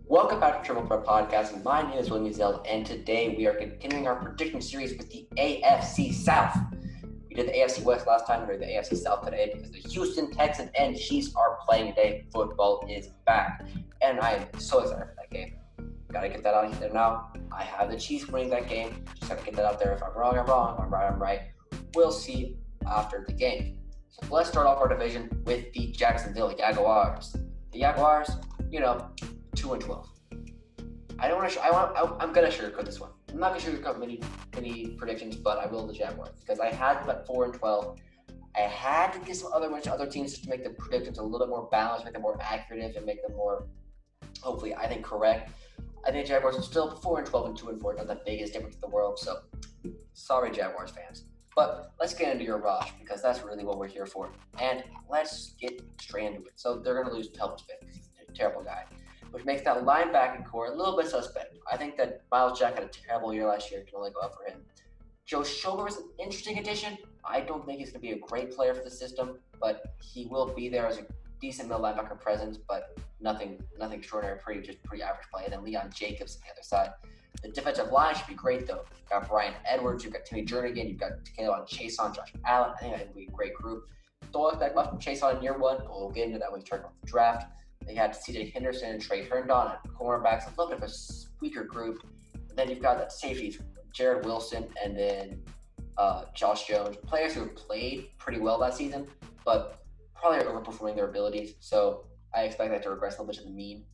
Welcome back to Triple Threat Podcast. My name is William Zell, and today we are continuing our prediction series with the AFC South. We did the AFC West last time, we're the AFC South today because the Houston Texans and Chiefs are playing today. Football is back, and I am so excited for that game. Gotta get that out there now. I have the Chiefs winning that game. Just gotta get that out there. If I'm wrong, I'm wrong. If I'm right, I'm right. We'll see after the game. So let's start off our division with the Jacksonville Jaguars. The Jaguars, 2-12. I'm gonna sugarcoat this one. I'm not gonna sugarcoat many predictions, but I will the Jaguars because I had them at 4-12. I had to get some other teams just to make the predictions a little more balanced, make them more accurate, and make them more, hopefully, I think correct. I think Jaguars are still 4-12 and 2-4, not the biggest difference in the world. So, sorry, Jaguars fans. But let's get into your rush because that's really what we're here for. And let's get straight into it. So they're gonna lose Pelvis Smith because he's a terrible guy, which makes that linebacking core a little bit suspect. I think that Miles Jack had a terrible year last year. Can only go up for him. Joe Schober is an interesting addition. I don't think he's going to be a great player for the system, but he will be there as a decent middle linebacker presence, but nothing extraordinary, pretty average play. And then Leon Jacobs on the other side. The defensive line should be great, though. You've got Brian Edwards, you've got Timmy Jernigan, you've got Taylor Chason, Josh Allen. I think that would be a great group. Don't expect much from Chason in year one, but we'll get into that when we turn off the draft. They had C.J. Henderson and Trey Herndon at cornerbacks, a little bit of a weaker group. And then you've got that safeties, Jared Wilson and then Josh Jones, players who have played pretty well that season, but probably are overperforming their abilities. So I expect that to regress a little bit to the mean.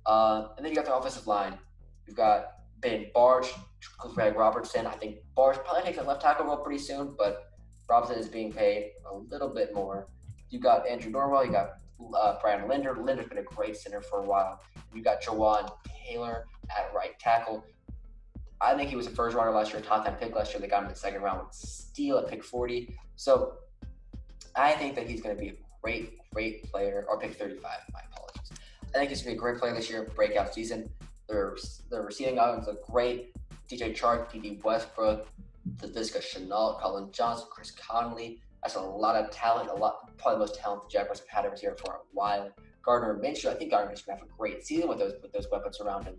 And then you got the offensive line. You've got Ben Barge, Craig Robertson. I think Barge probably takes a left tackle role pretty soon, but Robertson is being paid a little bit more. You got Andrew Norwell. You got Brian Linder. Linder's been a great center for a while. You got Jawan Taylor at right tackle. I think he was a first rounder last year, top 10 pick last year. They got him in the second round with steal at pick 40. So I think that he's going to be a great player, or pick 35. My apologies. I think he's going to be a great player this year, breakout season. Their receiving offense look great. DJ Chark, PD Westbrook, Laviska Shenault, Colin Johnson, Chris Conley. That's a lot of talent, probably the most talent the Jaguars have had over here for a while. Gardner Minshew, I think Gardner Minshew's going to have a great season with those weapons around him.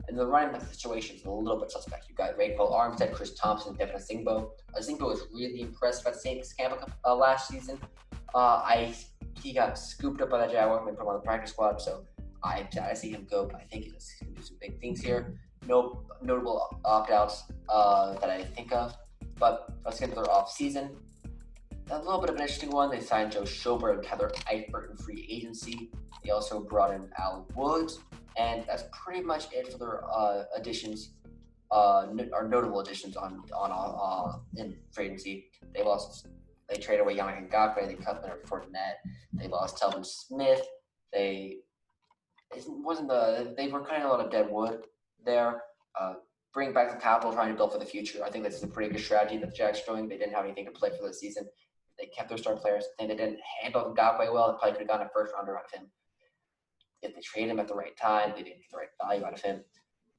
And the running back situation is a little bit suspect. You've got Raquel Armstead, Chris Thompson, Devin Azingbo. Azingbo was really impressed by the Saints camp last season. He got scooped up by the Jaguars and put him on the practice squad, so I see him go, but I think he's going to do some big things here. No notable opt-outs that I think of, but let's get into their offseason. A little bit of an interesting one. They signed Joe Schober and Heather Eifert in free agency. They also brought in Al Woods, and that's pretty much it for their additions, or notable additions in free agency. They traded away Yannick Ngakoue. They cut Leonard Fournette. They lost Telvin Smith. They were cutting a lot of dead wood there. Bring back some capital, trying to build for the future. I think this is a pretty good strategy that the Jags are doing. They didn't have anything to play for the season. They kept their star players. I think they didn't handle Ngakoue well. They probably could have gotten a first rounder out of him. If they traded him at the right time, they didn't get the right value out of him.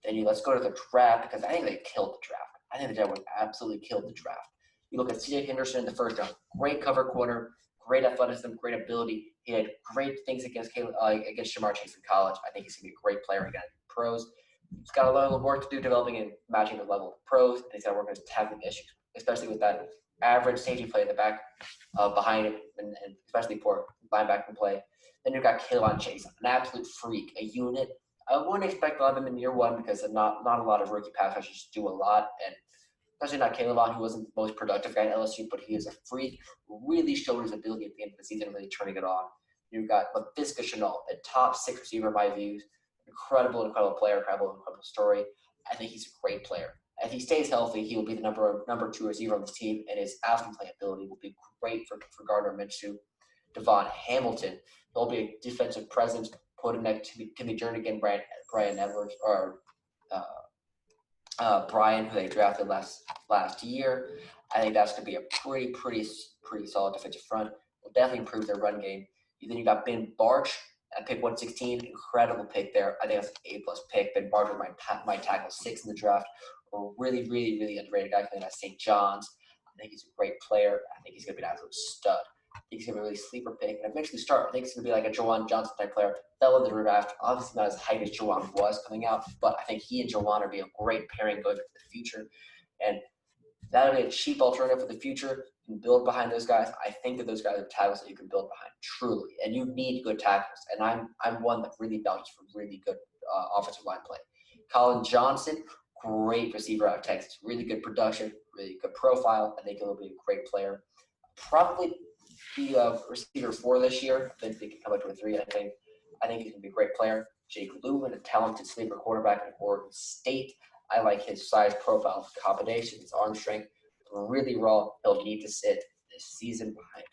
Then let's go to the draft because I think they killed the draft. I think the Jaguars absolutely killed the draft. You look at C.J. Henderson in the first round. Great cover corner, great athleticism, great ability. He had great things against Shamar Chase in college. I think he's going to be a great player again in pros. He's got a lot of work to do developing and matching the level of pros, and he's got to work on his tackling issues, especially with that average safety play in the back behind him, and especially poor linebacking play. Then you've got Kayvon Chase, an absolute freak, a unit. I wouldn't expect a lot of him in year one because not a lot of rookie pass rushers do a lot, and especially not Kayvon, who wasn't the most productive guy at LSU, but he is a freak, really showed his ability at the end of the season, really turning it on. You've got Laviska Shenault, a top 6 receiver in my views, incredible player, incredible story. I think he's a great player. If he stays healthy, he will be the number 2 receiver on this team, and his athlete playability will be great for Gardner Minshew. Devon Hamilton, there'll be a defensive presence put in next to Timmy Jernigan, Brian Edwards, or Brian, who they drafted last year. I think that's going to be a pretty solid defensive front. Will definitely improve their run game. Then you got Ben Barch at pick 116, incredible pick there. I think that's an A+ pick. Ben Barch was my tackle 6 in the draft. A really underrated guy playing at St. John's. I think he's a great player. I think he's going to be an absolute stud. think he's going to be a really sleeper pick and eventually start. I think he's going to be like a Jawan Johnson type player. Fell in the draft. Obviously not as hype as Jawan was coming out, but I think he and Jawan are be a great pairing going into the future. And that'll be a cheap alternative for the future. You can build behind those guys. I think that those guys are tackles that you can build behind, truly. And you need good tackles. And I'm one that really vouches for really good offensive line play. Colin Johnson, great receiver out of Texas. Really good production, really good profile. I think he'll be a great player. Probably be a receiver 4 this year. I think they can come up to a 3, I think. I think he's going to be a great player. Jake Lewin, a talented sleeper quarterback at Oregon State. I like his size profile combination, his arm strength. Really raw. He'll need to sit this season behind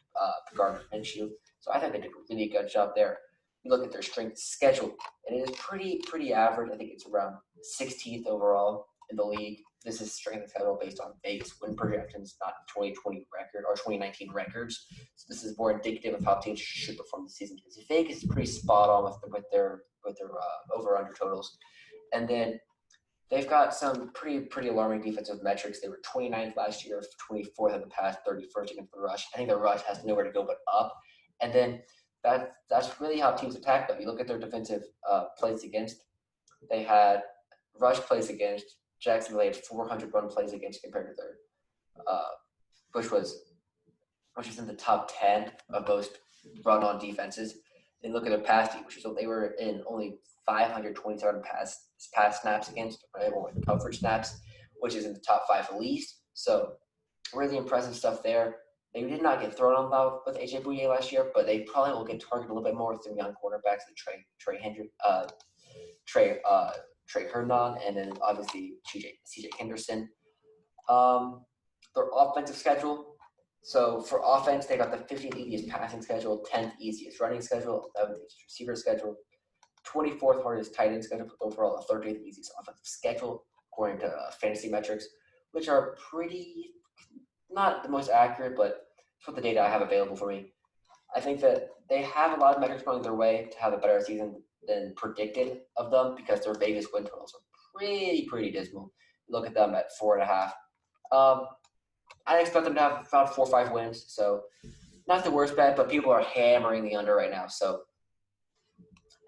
Gardner Minshew. So I think they did a really good job there. You look at their strength schedule, and it is pretty average. I think it's around 16th overall in the league. This is strength schedule based on Vegas win projections, not 2020 record or 2019 records. So this is more indicative of how teams should perform this season. Because Vegas is pretty spot on with their over/under totals, and then they've got some pretty alarming defensive metrics. They were 29th last year, 24th in the past, 31st against the rush. I think the rush has nowhere to go but up. And then that's really how teams attack them. You look at their defensive plays against. They had rush plays against. Jacksonville had 400 run plays against compared to their, which is in the top 10 of most run-on defenses. Then look at their pass D, which is they were in only 527 pass snaps against, or coverage snaps, which is in the top 5 at least. So really impressive stuff there. They did not get thrown on about with AJ Bouye last year, but they probably will get targeted a little bit more with some young quarterbacks like Trey Herndon, and then obviously CJ Henderson. Their offensive schedule. So for offense, they got the 15th easiest passing schedule, 10th easiest running schedule, 11th easiest receiver schedule, 24th hardest tight end schedule, but overall the 30th easiest offensive schedule, according to fantasy metrics, which are pretty not the most accurate, but it's what the data I have available for me. I think that they have a lot of metrics going their way to have a better season than predicted of them because their Vegas win totals are pretty dismal. Look at them at 4.5. I expect them to have about 4 or 5 wins, so not the worst bet, but people are hammering the under right now, so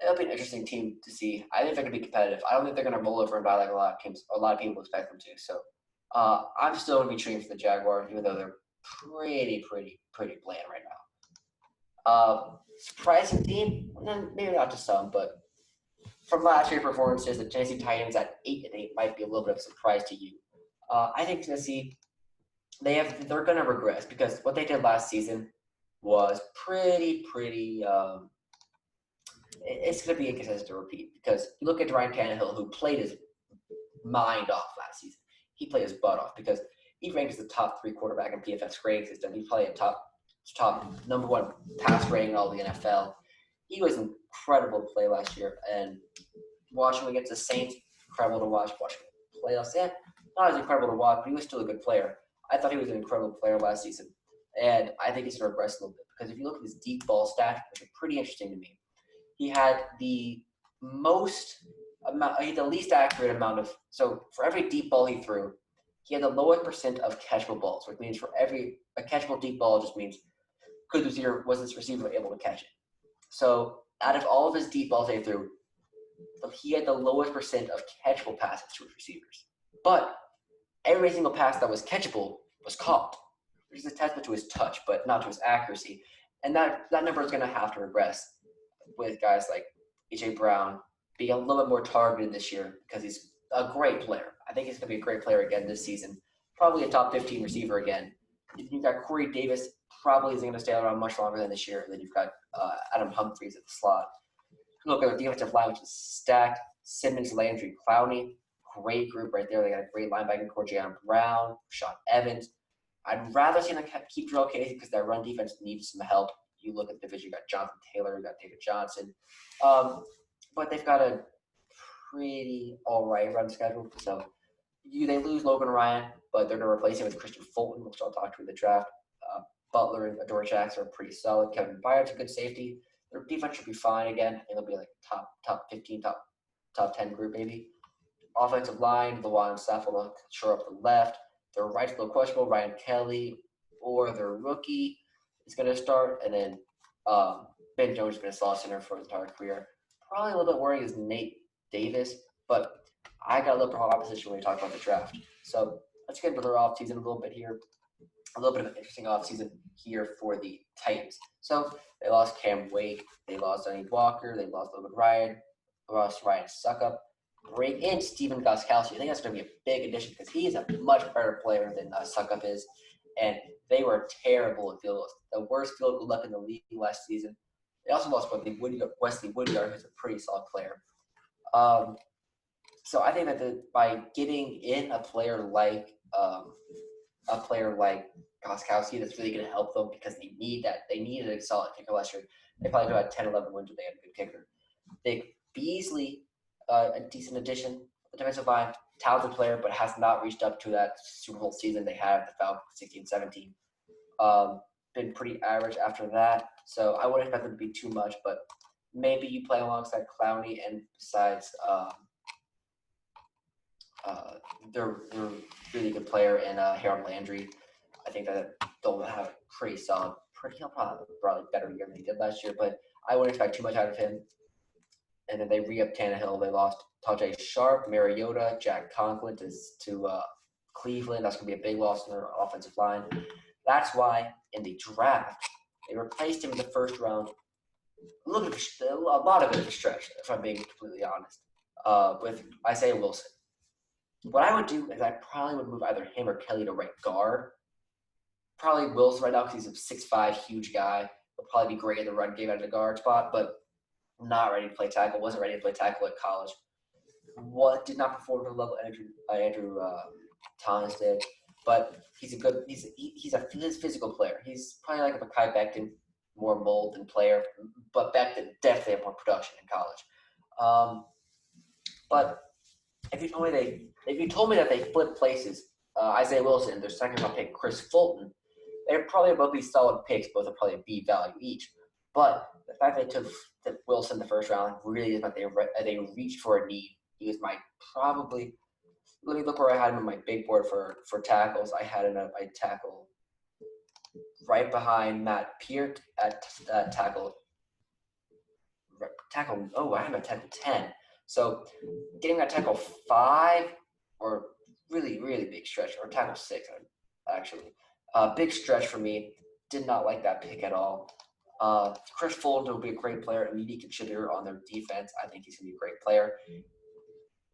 it'll be an interesting team to see. I think they're going to be competitive. I don't think they're going to roll over and buy like a lot of people expect them to. So I'm still going to be cheering for the Jaguars, even though they're pretty bland right now. Surprising team? Maybe not to some, but from last year's performances, the Tennessee Titans at 8-8 might be a little bit of a surprise to you. I think Tennessee, they're going to regress because what they did last season was pretty it's going to be inconsistent to repeat because you look at Ryan Tannehill, who played his mind off last season. He played his butt off because he ranked as the top 3 quarterback in PFF's grading system. He played a top number 1 pass rating in all the NFL. He was incredible to play last year, and watching him against the Saints, incredible to watch. Watching him playoffs, not as incredible to watch, but he was still a good player. I thought he was an incredible player last season, and I think he's going to regress a little bit because if you look at his deep ball stats, which are pretty interesting to me, he had the least accurate amount of. So for every deep ball he threw, he had the lowest percent of catchable balls, which means for every a catchable deep ball just means was this receiver able to catch it. So out of all of his deep balls they threw, he had the lowest percent of catchable passes to his receivers. But every single pass that was catchable was caught, which is a testament to his touch, but not to his accuracy. And that number is going to have to regress with guys like A.J. Brown being a little bit more targeted this year because he's a great player. I think he's going to be a great player again this season. Probably a top 15 receiver again. You've got Corey Davis, probably isn't going to stay around much longer than this year. And then you've got Adam Humphries at the slot. Look at the defensive line, which is stacked. Simmons, Landry, Clowney. Great group right there. They got a great linebacking core, Jaylen Brown, Sean Evans. I'd rather see them keep Jarrell Casey because their run defense needs some help. You look at the division, you got Jonathan Taylor, you got David Johnson. But they've got a pretty all-right run schedule. So they lose Logan Ryan, but they're going to replace him with Christian Fulton, which I'll talk to in the draft. Butler and Adore Jackson are pretty solid. Kevin Byard's a good safety. Their defense should be fine again. It'll be like top 15, top 10 group maybe. Offensive line, Lawan Saffola sure up the left. Their right's a little questionable, Ryan Kelly or their rookie. is going to start, and then Ben Jones is going to slot center for his entire career. Probably a little bit worried is Nate Davis, but I got a little bit of opposition when we talk about the draft. So let's get into their offseason a little bit here. A little bit of an interesting offseason here for the Titans. So they lost Cam Wake, they lost Donnie Walker, they lost Logan Ryan, they lost Ryan Suckup. Bring in Steven Gostkowski. I think that's going to be a big addition because he is a much better player than Suckup is. And they were terrible at field goals. The worst field goal left in the league last season. They also lost Wesley Woodyard, who's a pretty solid player. So I think that by getting in a player like Gostkowski, that's really going to help them because they need that. They needed a solid kicker last year. They probably could have had 10, 11 wins if they had a good kicker. Vic Beasley, a decent addition, the defensive line, talented player, but has not reached up to that Super Bowl season they had at the Falcons 16-17. Been pretty average after that, so I wouldn't expect them to be too much, but maybe you play alongside Clowney, and besides they're really good player in Harold Landry. I think that they'll have a pretty solid, probably better year than he did last year, but I wouldn't expect too much out of him. And then they re-upped Tannehill. They lost Tajay Sharp, Mariota, Jack Conklin to Cleveland. That's going to be a big loss in their offensive line. That's why in the draft, they replaced him in the first round. A lot of it is a stretch, if I'm being completely honest, with Isaiah Wilson. What I would do is I probably would move either him or Kelly to right guard. Probably Wilson right now because he's a 6'5", huge guy. He'll probably be great in the run game out of the guard spot, but not ready to play tackle. Wasn't ready to play tackle at college. What did not perform to the level Andrew Thomas did, but he's a physical player. He's probably like a Mekhi Becton, more mold than player, but Becton definitely had more production in college. But if you told me that they flipped places, Isaiah Wilson and their second round pick Chris Fulton, they're probably both be solid picks. Both are probably a B value each. But the fact they took Wilson the first round really is that they reached for a need. He was let me look where I had him on my big board for tackles. I had him at tackle right behind Matt Peart at tackle. I have him at tackle 10. So getting that tackle 5 or really, really big stretch, or tackle 6 actually. Big stretch for me. Did not like that pick at all. Chris Fulton will be a great player, immediate contributor on their defense. I think he's going to be a great player.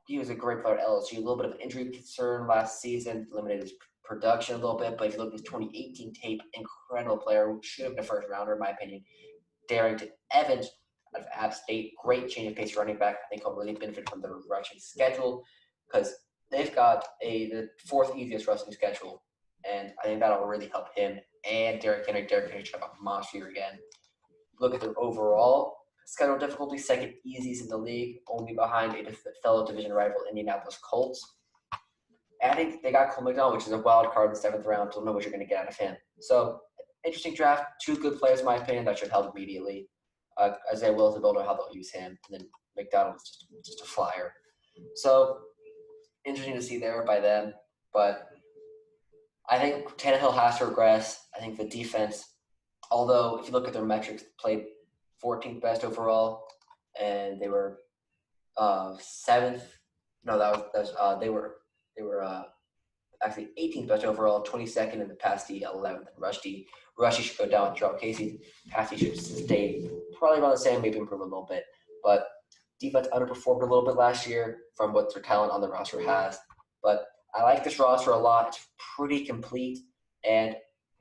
He was a great player at LSU. A little bit of injury concern last season, limited his production a little bit. But if you look at his 2018 tape, incredible player. Should have been a first rounder, in my opinion. Darrington Evans out of App State, great change of pace running back. I think he'll really benefit from the rushing schedule because they've got the 4th easiest rushing schedule. And I think that'll really help him and Derrick Henry. Derrick Henry should have a monster year again. Look at their overall schedule difficulty, 2nd easiest in the league, only behind a fellow division rival, Indianapolis Colts. And I think they got Cole McDonald, which is a wild card in the 7th round. Don't know what you're going to get out of him. So, interesting draft. 2 good players, in my opinion, that should help immediately. Isaiah Wilson, don't know how they'll use him. And then McDonald is just a flyer. So, interesting to see there by them. But I think Tannehill has to regress. I think the defense, although if you look at their metrics, played 14th best overall, and they were 7th. No, they were actually 18th best overall, 22nd in the pass D, 11th in rush D. Rushy should go down with Gerald Casey. Pass D should stay probably around the same, maybe improve a little bit. But defense underperformed a little bit last year from what their talent on the roster has. But I like this roster a lot. It's pretty complete, and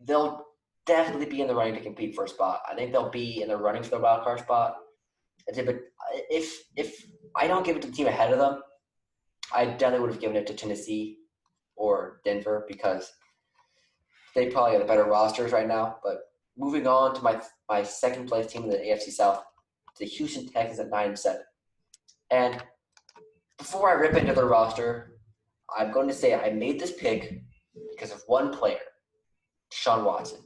they'll definitely be in the running to compete for a spot. I think they'll be in the running for the wild card spot. If I don't give it to the team ahead of them, I definitely would have given it to Tennessee or Denver because they probably have the better rosters right now. But moving on to my second place team in the AFC South, the Houston Texans at 9-7. And before I rip into their roster, I'm going to say I made this pick because of one player, Deshaun Watson.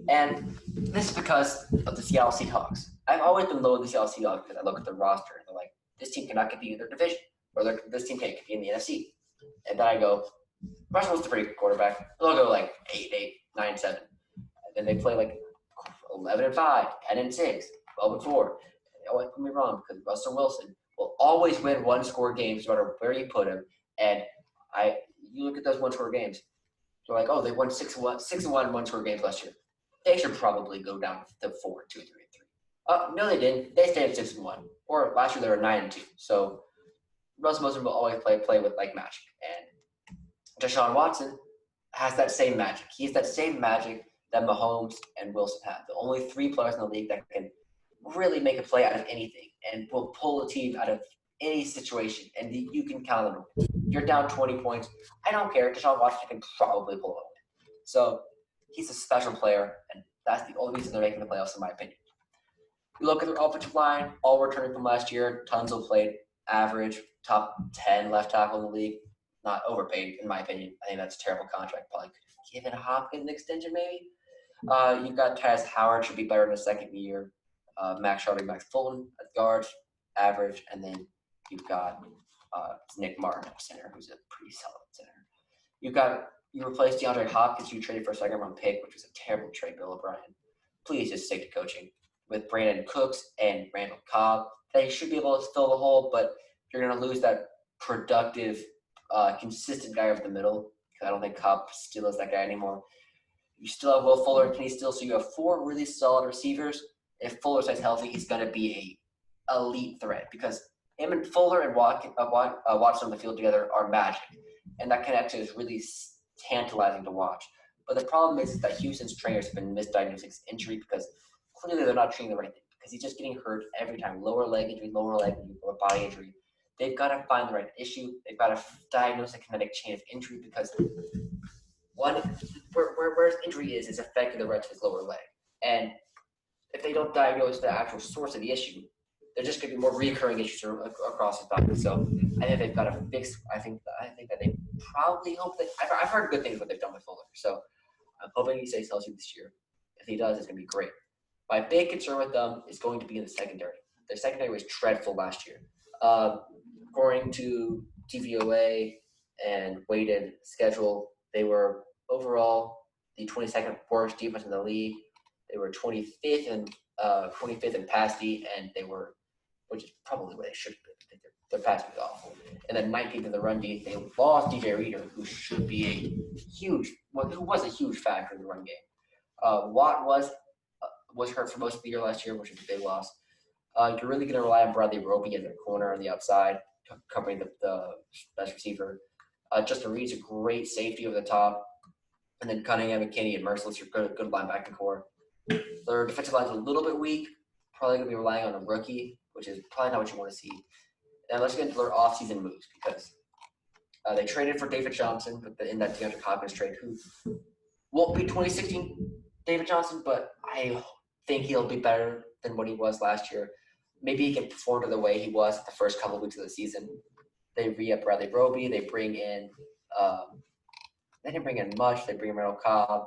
And this is because of the Seattle Seahawks. I've always been low on the Seattle Seahawks because I look at the roster and they're like, this team cannot compete in their division, or this team can't compete in the NFC. And then I go, Russell's a pretty good quarterback. They'll go like 8-8, 9-7. And then they play like 11-5, 10-6, 12-4. Don't get me wrong, because Russell Wilson will always win one-score games no matter where you put him. And you look at those one-score games, they're like, oh, they won 6-1 one-score games last year. They should probably go down to 4-2, 3-3. No, they didn't. They stayed at 6-1. Or last year they were 9-2. So Russell Wilson will always play with like magic. And Deshaun Watson has that same magic. He has that same magic that Mahomes and Wilson have. The only three players in the league that can really make a play out of anything and will pull a team out of any situation. And you can count on them. You're down 20 points. I don't care. Deshaun Watson can probably pull it away. So he's a special player, and that's the only reason they're making the playoffs, in my opinion. You look at their offensive line, all returning from last year. Tunsil played average, top 10 left tackle in the league. Not overpaid, in my opinion. I think that's a terrible contract. Probably could have given Hopkins an extension, maybe. You've got Tyus Howard, should be better in his second year. Max Shardy, Max Fulton at guard, average. And then you've got Nick Martin at center, who's a pretty solid center. You replaced DeAndre Hopkins. You traded for a second-round pick, which was a terrible trade, Bill O'Brien. Please just stick to coaching. With Brandon Cooks and Randall Cobb, they should be able to fill the hole, but you're going to lose that productive, consistent guy over the middle, because I don't think Cobb still is that guy anymore. You still have Will Fuller and Kenny Still, so you have four really solid receivers. If Fuller stays healthy, he's going to be a elite threat, because him and Fuller and Watson on the field together are magic, and that connection is really tantalizing to watch. But the problem is that Houston's trainers have been misdiagnosing his injury, because clearly they're not treating the right thing, because he's just getting hurt every time. Lower leg injury, lower body injury. They've got to find the right issue. They've got to diagnose a kinetic chain of injury, because where his injury is affecting the rest of his lower leg. And if they don't diagnose the actual source of the issue, they're just going to be more recurring issues across his body. So I think they've got to fix. I think that they probably hope that. I've heard good things what they've done with Fuller. So I'm hoping he stays healthy this year. If he does, it's going to be great. My big concern with them is going to be in the secondary. Their secondary was dreadful last year. According to DVOA and weighted schedule, they were overall the 22nd worst defense in the league. They were 25th in pass D, and which is probably where they should be. Their pass was awful. And then 19th in the run D. They lost DJ Reader, who should be who was a huge factor in the run game. Watt was hurt for most of the year last year, which is a big loss. You're really going to rely on Bradley Roby in the corner on the outside, covering the best receiver. Justin Reed's a great safety over the top. And then Cunningham, McKinney, and Merciless, your good linebacking core. Their defensive line's a little bit weak. Probably going to be relying on a rookie, which is probably not what you want to see. And let's get into their offseason moves, because they traded for David Johnson in that DeAndre Hopkins trade, who won't be 2016 David Johnson, but I think he'll be better than what he was last year. Maybe he can perform to the way he was the first couple of weeks of the season. They re-up Bradley Roby. They bring in they didn't bring in much. They bring in Randall Cobb.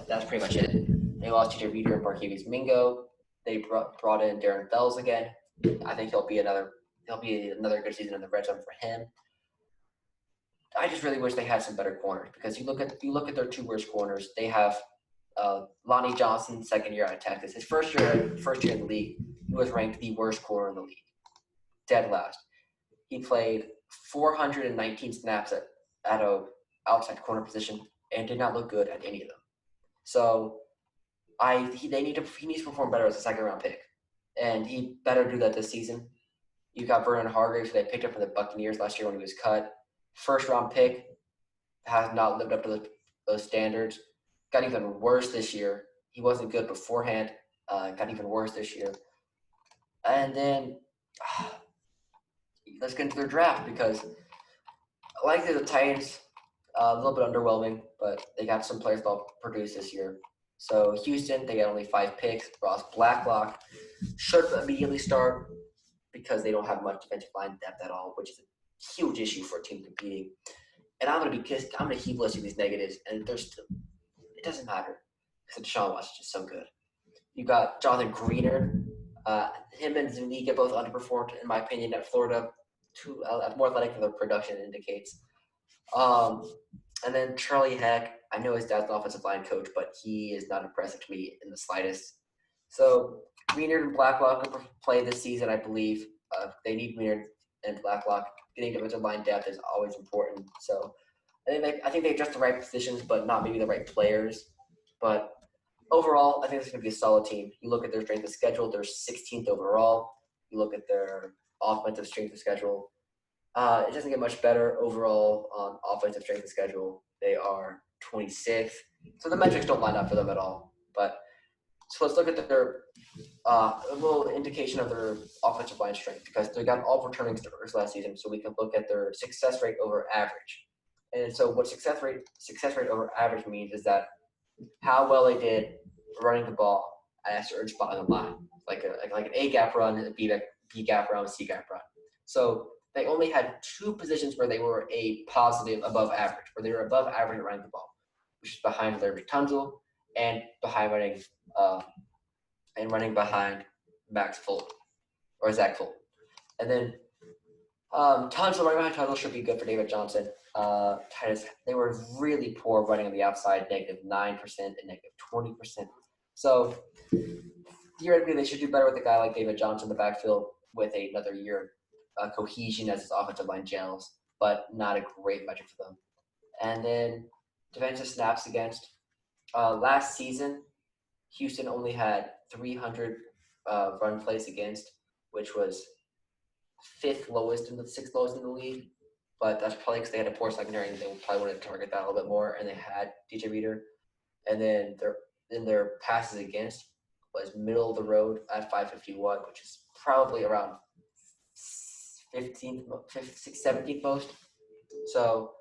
That's pretty much it. They lost TJ Reader and Marquise Mingo. They brought in Darren Fells again. I think he'll be another good season in the red zone for him. I just really wish they had some better corners, because you look at their two worst corners. They have Lonnie Johnson, second year out of Texas. His first year in the league, he was ranked the worst corner in the league, dead last. He played 419 snaps at a outside corner position and did not look good at any of them. So he needs to perform better as a second round pick, and he better do that this season. You got Vernon Hargreaves, who they picked up from the Buccaneers last year when he was cut. First round pick, has not lived up to those standards. Got even worse this year. He wasn't good beforehand. Got even worse this year. And then let's get into their draft, because like the Titans, a little bit underwhelming, but they got some players that'll produce this year. So Houston, they got only 5 picks. Ross Blacklock should immediately start, because they don't have much defensive line depth at all, which is a huge issue for a team competing. And I'm going to keep listing these negatives, and it doesn't matter, because Deshaun Watson is just so good. You got Jonathan Greener. Him and Zuniga both underperformed, in my opinion, at Florida. More athletic than their production indicates. And then Charlie Heck, I know his dad's an offensive line coach, but he is not impressive to me in the slightest. So Maynard and Blacklock will play this season, I believe. They need Maynard and Blacklock. Getting defensive line depth is always important. So I think they have just the right positions, but not maybe the right players. But overall, I think it's going to be a solid team. You look at their strength of schedule; they're 16th overall. You look at their offensive strength of schedule; it doesn't get much better overall on offensive strength of schedule. They are 26th, so the metrics don't line up for them at all. But so let's look at their a little indication of their offensive line strength because they got all returning starters last season, so we can look at their success rate over average. And so what success rate over average means is that how well they did running the ball at a certain spot on the line, like an A gap run, a B gap run, C gap run. So they only had two positions where they were a positive above average, where they were above average at running the ball, which is behind Larry Tunzel and behind running behind Max Fulton or Zach Fulton. And then Tunzel running behind Tunzel should be good for David Johnson. They were really poor running on the outside, -9% and -20%. So theoretically, they should do better with a guy like David Johnson in the backfield with another year of cohesion as his offensive line gels, but not a great metric for them. And then defensive snaps against. Last season, Houston only had 300 run plays against, which was sixth lowest in the league. But that's probably because they had a poor secondary and they probably wanted to target that a little bit more. And they had DJ Reader, and then their passes against was middle of the road at 551, which is probably around 15th, 17th most. So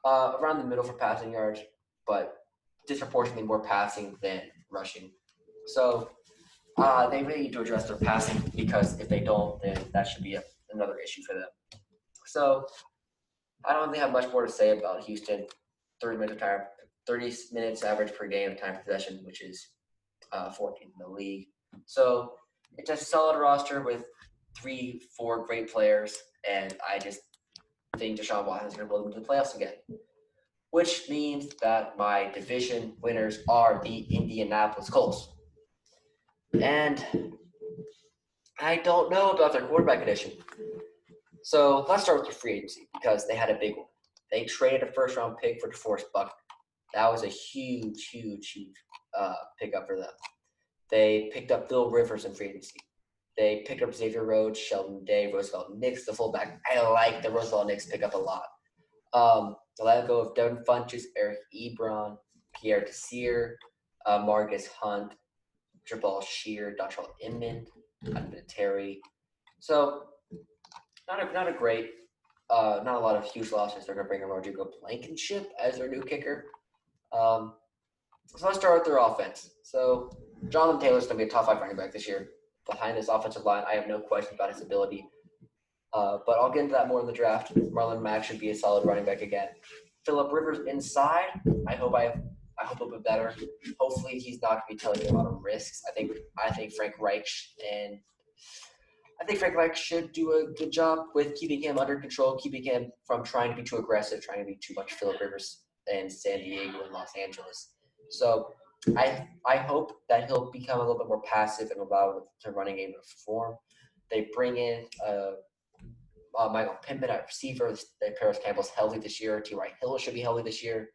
around the middle for passing yards, but disproportionately more passing than rushing. So they really need to address their passing because if they don't, then that should be another issue for them. So I don't really have much more to say about Houston. 30 minutes average per game of time possession, which is 14th in the league. So it's a solid roster with 3-4 great players, and I just think Deshaun Watson is going to blow them to the playoffs again. Which means that my division winners are the Indianapolis Colts. And I don't know about their quarterback addition. So let's start with the free agency because they had a big one. They traded a first-round pick for DeForest Buckner. That was a huge pickup for them. They picked up Bill Rivers in free agency. They picked up Xavier Rhodes, Sheldon Day, Roosevelt Nix, the fullback. I like the Roosevelt Nix pickup a lot. They let go of Devin Funchess, Eric Ebron, Pierre Desir, Marcus Hunt, Jabal Shear, Dontrell Inman, Terry. So not a great, not a lot of huge losses. They're going to bring in Rodrigo Blankenship as their new kicker. So let's start with their offense. So Jonathan Taylor's going to be a top 5 running back this year. Behind this offensive line, I have no question about his ability. But I'll get into that more in the draft. Marlon Mack should be a solid running back again. Phillip Rivers inside. I hope he'll be better. Hopefully he's not going to be telling me a lot of risks. I think Frank Reich should do a good job with keeping him under control, keeping him from trying to be too aggressive, trying to be too much Phillip Rivers in San Diego and Los Angeles. So I hope that he'll become a little bit more passive and allow the running game to perform. They bring in Michael Pittman at receiver. Paris Campbell's healthy this year. T.Y. Hill should be healthy this year.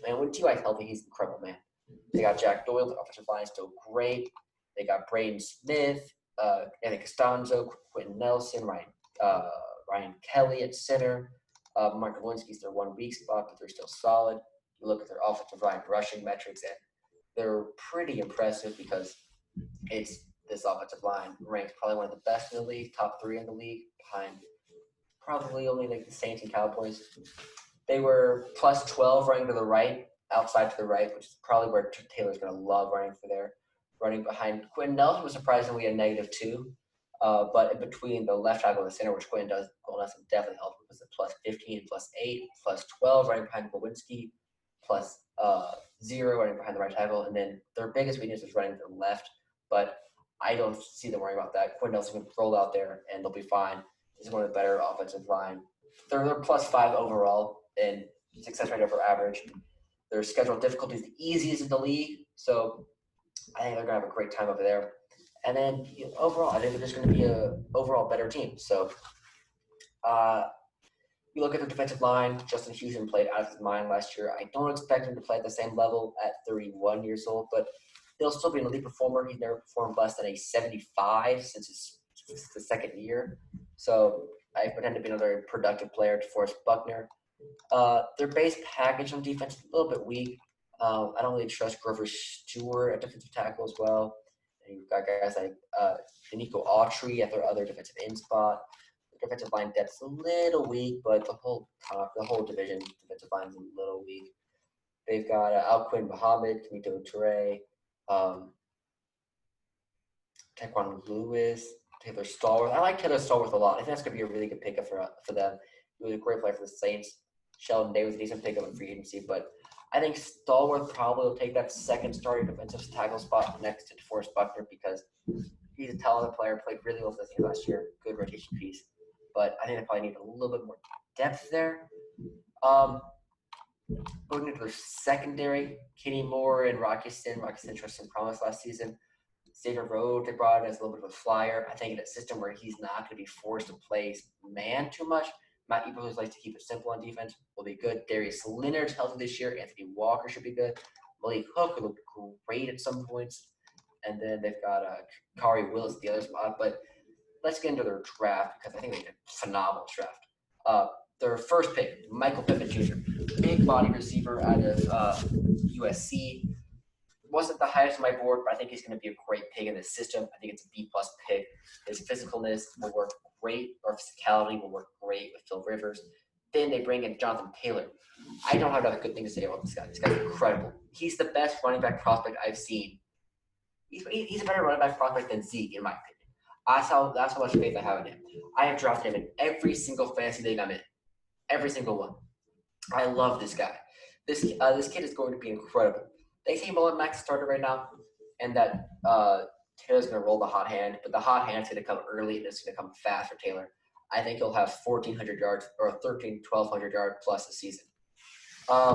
Man, when T.Y.'s healthy, he's incredible, man. They got Jack Doyle. The offensive line is still great. They got Braden Smith, Anthony Costanzo, Quentin Nelson, Ryan Kelly at center. Mark Lewinsky's their 1 weak spot, but they're still solid. You look at their offensive line rushing metrics, and they're pretty impressive because it's this offensive line ranked probably one of the best in the league, top 3 in the league, behind probably only like the Saints and Cowboys. They were plus 12 running to the right, outside to the right, which is probably where Taylor's going to love running for there. Running behind Quentin Nelson was surprisingly a -2, but in between the left tackle and the center, which Quentin does, Nelson definitely helped, was a plus 15, plus 8, plus 12 running behind Lewinsky, plus 0 running behind the right tackle, and then their biggest weakness is running to the left, but I don't see them worrying about that. Quentin Nelson can roll out there, and they'll be fine. This is one of the better offensive line. They're plus 5 overall, and success rate over average. Their schedule difficulty is the easiest in the league, so I think they're going to have a great time over there. And then overall, I think they're just going to be a overall better team. So uh, you look at the defensive line. Justin Houston played out of his mind last year. I don't expect him to play at the same level at 31 years old, but he'll still be an elite performer. He's never performed less than a 75 since the second year. So I pretend to be another productive player to Forrest Buckner. Their base package on defense is a little bit weak. I don't really trust Grover Stewart at defensive tackle as well. And you've got guys like Danico Autry at their other defensive end spot. The defensive line depth's a little weak, but the whole division defensive line is a little weak. They've got Alquin Muhammad, Kamito Toure, Taekwon Lewis, Taylor Stallworth. I like Taylor Stallworth a lot. I think that's going to be a really good pickup for them. He was a great player for the Saints. Sheldon Day was a decent pickup in free agency, but I think Stallworth probably will take that second starting defensive tackle spot next to DeForest Buckner because he's a talented player, played really well for the team last year, good rotation piece. But I think they probably need a little bit more depth there. Going into their secondary, Kenny Moore and Rocky Sin showed some promise last season. Xavier Rhodes, they brought in as a little bit of a flyer. I think in a system where he's not going to be forced to play man too much, Matt Eberflus likes to keep it simple on defense. Will be good. Darius Leonard's healthy this year. Anthony Walker should be good. Malik Hook will look great at some points. And then they've got Kari Willis at the other spot. But let's get into their draft because I think they did a phenomenal draft. Their first pick, Michael Pittman Jr., big body receiver out of USC. Wasn't the highest on my board, but I think he's going to be a great pick in the system. I think it's a B-plus pick. His physicalness will work great, or physicality will work great with Phil Rivers. Then they bring in Jonathan Taylor. I don't have another good thing to say about this guy. This guy's incredible. He's the best running back prospect I've seen. He's a better running back prospect than Zeke, in my opinion. That's how much faith I have in him. I have drafted him in every single fantasy league I'm in. Every single one. I love this guy. This kid is going to be incredible. They say Mullen Max started right now, and that Taylor's going to roll the hot hand, but the hot hand's going to come early, and it's going to come fast for Taylor. I think he'll have 1,400 yards or 1,200 yards plus a season. I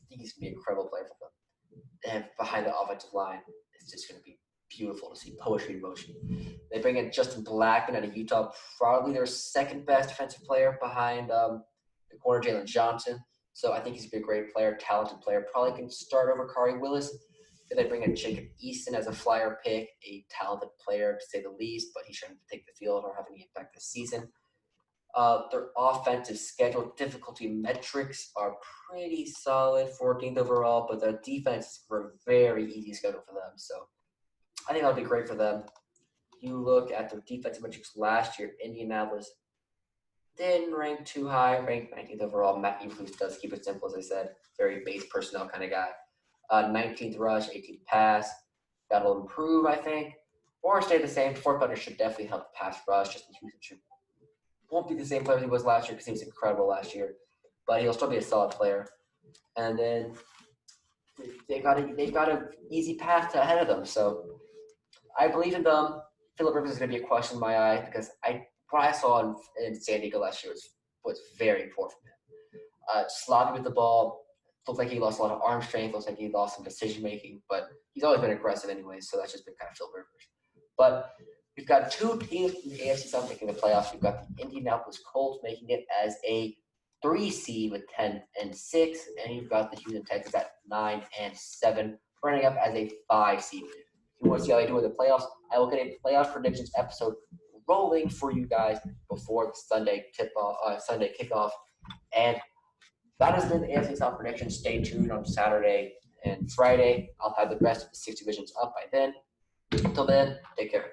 think he's going to be an incredible player for them. And behind the offensive line, it's just going to be beautiful to see poetry in motion. They bring in Justin Blackman out of Utah, probably their second best defensive player behind the corner Jalen Johnson. So I think he's going to be a great player, talented player. Probably can start over Kari Willis. Then they bring in Jacob Easton as a flyer pick, a talented player to say the least, but he shouldn't take the field or have any impact this season. Their offensive schedule difficulty metrics are pretty solid, 14th overall, but their defense were a very easy schedule for them. So I think that'll be great for them. You look at their defensive metrics last year, Indianapolis didn't rank too high, ranked 19th overall. Matt Eberflus does keep it simple, as I said. Very base personnel kind of guy. 19th rush, 18th pass. That'll improve, I think. Or stay the same. Fort Butler should definitely help the pass rush. Justin Houston won't be the same player he was last year because he was incredible last year. But he'll still be a solid player. And then they've got an easy path ahead of them. So I believe in them. Philip Rivers is going to be a question in my eye because what I saw in San Diego last year was very poor from him. Sloppy with the ball. Looks like he lost a lot of arm strength. Looks like he lost some decision making. But he's always been aggressive anyway, so that's just been kind of Philip Rivers. But we've got two teams in the AFC South making the playoffs. We've got the Indianapolis Colts making it as a 3 seed with 10-6, and you've got the Houston Texans at 9-7, running up as a 5 seed. If you want to see how they do in the playoffs, I will get a playoff predictions episode rolling for you guys before the Sunday kickoff. And that has been the AFC South predictions. Stay tuned on Saturday and Friday. I'll have the rest of the 6 divisions up by then. Until then, take care.